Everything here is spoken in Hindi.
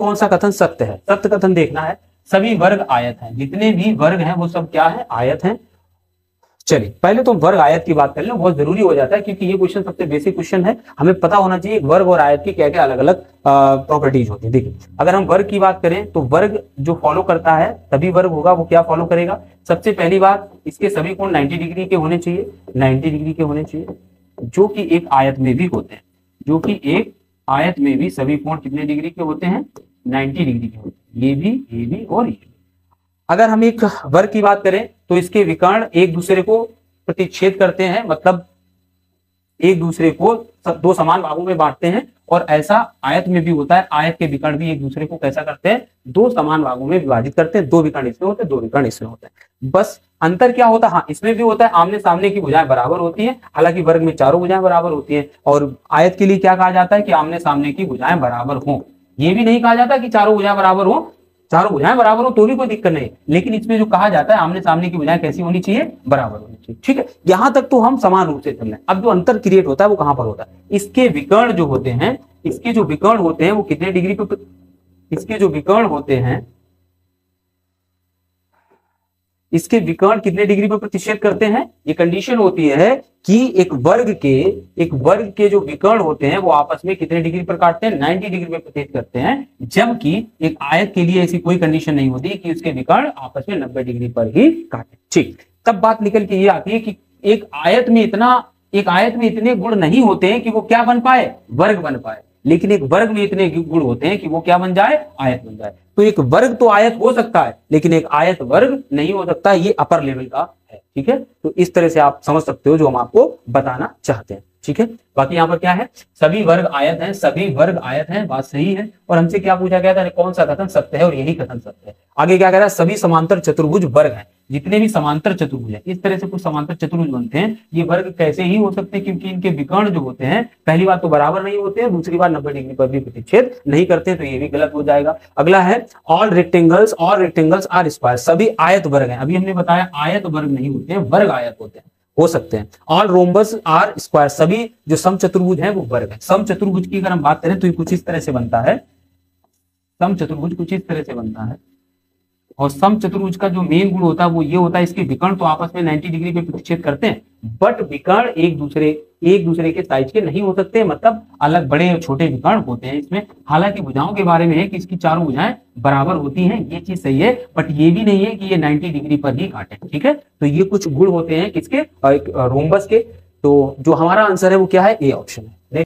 कौन सा कथन सत्य है। सत्य कथन देखना है, सभी वर्ग आयत हैं, जितने भी वर्ग हैं वो सब क्या है, आयत हैं। चलिए पहले तो वर्ग आयत की बात कर लें, बहुत जरूरी हो जाता है क्योंकि ये क्वेश्चन सबसे बेसिक क्वेश्चन है, हमें पता होना चाहिए वर्ग और आयत की क्या क्या अलग अलग प्रॉपर्टीज होती है। देखिए अगर हम वर्ग की बात करें तो वर्ग जो फॉलो करता है, तभी वर्ग होगा, वो क्या फॉलो करेगा, सबसे पहली बात इसके सभी कोण 90 डिग्री के होने चाहिए, 90 डिग्री के होने चाहिए, जो कि एक आयत में भी होते हैं, जो कि एक आयत में भी सभी कोण कितने डिग्री के होते हैं, 90 डिग्री के होते हैं, ये भी और ये भी। अगर हम एक वर्ग की बात करें तो इसके विकर्ण एक दूसरे को प्रतिच्छेद करते हैं, मतलब एक दूसरे को दो समान भागों में बांटते हैं, और ऐसा आयत में भी होता है, आयत के विकर्ण भी एक दूसरे को कैसा करते हैं, दो समान भागों में विभाजित करते हैं, दो विकर्ण इसमें होते हैं, दो विकर्ण इसमें होते हैं। बस अंतर क्या होता है, हाँ इसमें भी होता है, आमने सामने की भुजाएं बराबर होती हैं, हालांकि वर्ग में चारों भुजाएं बराबर होती हैं, और आयत के लिए क्या कहा जाता है कि आमने सामने की भुजाएं बराबर हों। ये भी नहीं कहा जाता कि चारों भुजाएं बराबर हों, चारों भुजाएं बराबर हो तो भी कोई दिक्कत नहीं, लेकिन इसमें जो कहा जाता है आमने सामने की भुजाएं कैसी होनी चाहिए, बराबर होनी चाहिए। ठीक है, यहां तक तो हम समान रूप से चल रहे हैं। अब जो अंतर क्रिएट होता है वो कहां पर होता है, इसके विकर्ण जो होते हैं, इसके जो विकर्ण होते हैं वो कितने डिग्री पे, इसके जो विकर्ण होते हैं, इसके विकर्ण कितने डिग्री पर प्रतिच्छेद करते हैं। ये कंडीशन होती है कि एक वर्ग के जो विकर्ण होते हैं वो आपस में कितने डिग्री पर काटते हैं, 90 डिग्री पर प्रतिच्छेद करते हैं, जबकि एक आयत के लिए ऐसी कोई कंडीशन नहीं होती कि उसके विकर्ण आपस में 90 डिग्री पर ही काटे। ठीक, तब बात निकल के ये आती है कि एक आयत में इतने गुण नहीं होते हैं कि वो क्या बन पाए, वर्ग बन पाए, लेकिन एक वर्ग में इतने गुण होते हैं कि वो क्या बन जाए, आयत बन जाए। तो एक वर्ग तो आयत हो सकता है, लेकिन एक आयत वर्ग नहीं हो सकता, ये अपर लेवल का है। ठीक है, तो इस तरह से आप समझ सकते हो जो हम आपको बताना चाहते हैं। ठीक है, बाकी यहाँ पर क्या है, सभी वर्ग आयत हैं, सभी वर्ग आयत हैं, बात सही है। और हमसे क्या पूछा गया था, कौन सा कथन सत्य है, और यही कथन सत्य है। आगे क्या कह रहा है, सभी समांतर चतुर्भुज वर्ग हैं, जितने भी समांतर चतुर्भुज हैं, इस तरह से कुछ समांतर चतुर्भुज बनते हैं, ये वर्ग कैसे ही हो सकते हैं, क्योंकि इनके विकर्ण जो होते हैं पहली बात तो बराबर नहीं होते हैं, दूसरी बात 90 डिग्री पर भी प्रतिच्छेद नहीं करते, तो ये भी गलत हो जाएगा। अगला है ऑल रेक्टेंगल्स आर स्क्वायर, सभी आयत वर्ग हैं। अभी हमने बताया आयत वर्ग नहीं होते हैं, वर्ग आयत होते हैं, हो सकते हैं। ऑल रोम्बस आर स्क्वायर, सभी जो समचतुर्भुज हैं वो वर्ग है। समचतुर्भुज की अगर हम बात करें तो ये कुछ इस तरह से बनता है, समचतुर्भुज कुछ इस तरह से बनता है, और समचतुर्भुज का जो मेन गुण होता है वो ये होता है, इसके विकर्ण तो आपस में 90 डिग्री पे प्रतिच्छेद करते हैं, बट विकर्ण एक दूसरे के साइज के नहीं हो सकते, मतलब अलग बड़े और छोटे विकर्ण होते हैं इसमें। हालांकि भुजाओं के बारे में है कि इसकी चारों भुजाएं बराबर होती हैं, ये चीज सही है, बट ये भी नहीं है कि ये 90 डिग्री पर ही काटे। ठीक है, तो ये कुछ गुण होते हैं किसके, रोम्बस के। तो जो हमारा आंसर है वो क्या है, ए ऑप्शन है।